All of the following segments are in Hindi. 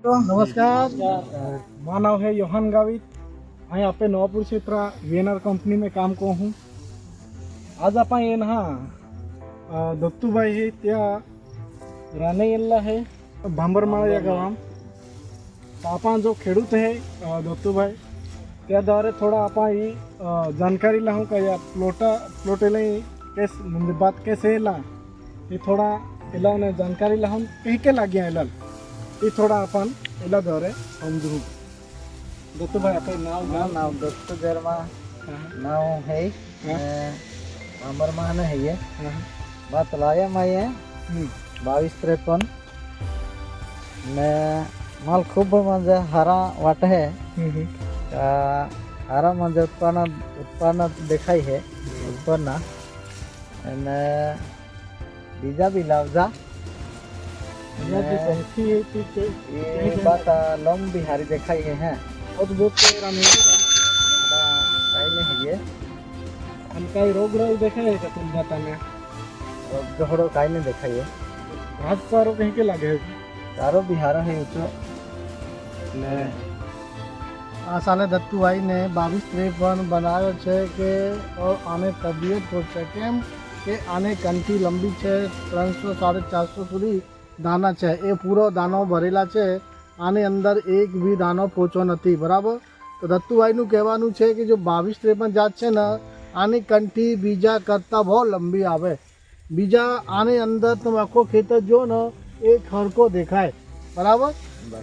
नमस्कार, मेरा नाम है योहान गावित। मैं यहाँ पे नवापुर क्षेत्र वीएनआर कंपनी में काम को हूँ। आज आप ये ना दत्तूभाई है त्या राणे येल्ला है भांबरमाळ या गावात। तो आपण जो खेडूत है दत्तूभाई त्याद्वारे थोड़ा आपण ही जानकारी लाहूँ का या प्लोटेला कैस म्हणजे बात कैसे येला ये थोड़ा एला ने जानकारी लाहूँ कहीं के लागे एला ये थोड़ा अपन एला द्वारे समझू। दत्तूभाई आपे नाव दत्तू जरमा नाव है नंबर मान है ये बात लाया मैं ये 22-53 में माल खूब म्हणजे हरा वाट है हरा म्हणजे उत्पन्न देखाई है उत्पन्न અને બીજા બી લાવજા ये बात लंबी हारी देखाई है अद्भुत काई नहीं है ये काही रोग राग देखा है का तुम बताने जोड़ो काई नहीं देखाई है घास चारो कहीं के लागे है चारो बिहार है ऊंचो ने आ साले दत्तूभाई ने 22-53 बनायो छे के और आने तबियत हो छे केम के आने कंठी लंबी छे 300-450 સુધી દાના છે એ પૂરો દાનો ભરેલા છે આને અંદર એક બી દાનો પોચો નથી બરાબર। તો દત્તુભાઈનું કહેવાનું છે કે જો 22-53 જાત છે ને આની કંઠી બીજા કરતાં બહુ લંબી આવે। બીજા આને અંદર તમે આખો ખેતર જો ને એક હરકો દેખાય બરાબર।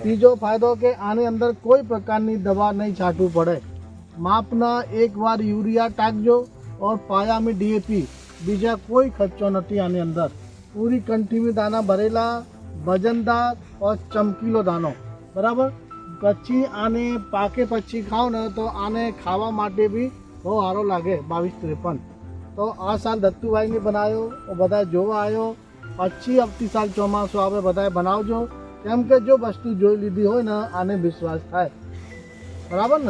ત્રીજો ફાયદો કે આને અંદર કોઈ પ્રકારની દવા નહીં છાંટવું પડે। માપના એકવાર યુરિયા ટાંકજો और पाया में DAP बीजा कोई खर्चो नहीं आने अंदर। पूरी कंठी में दाना भरेला वजनदार और चमकीलो दानो बराबर। पछी आने पाके पछी खाओ न तो आने खावा माटे भी बहुत सारो लागे 22-53। तो आ साल दत्तूभाई ने बनायो और बधाए जोवा आयो अच्छी अवती साल चौमासो आवे बधाए बनावजो केम के जो वस्तु जोई लीधी हो न आने विश्वास थाय बराबर न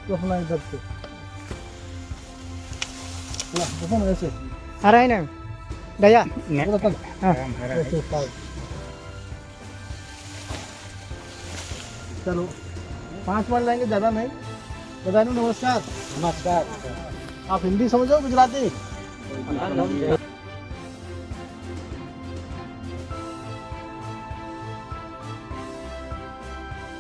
तो अपना इधर से ऐसे आ रहा है ना दया चलो 5 मिनट लेंगे ज़्यादा नहीं। बधाई नमस्कार। नमस्कार आप हिंदी समझो गुजराती?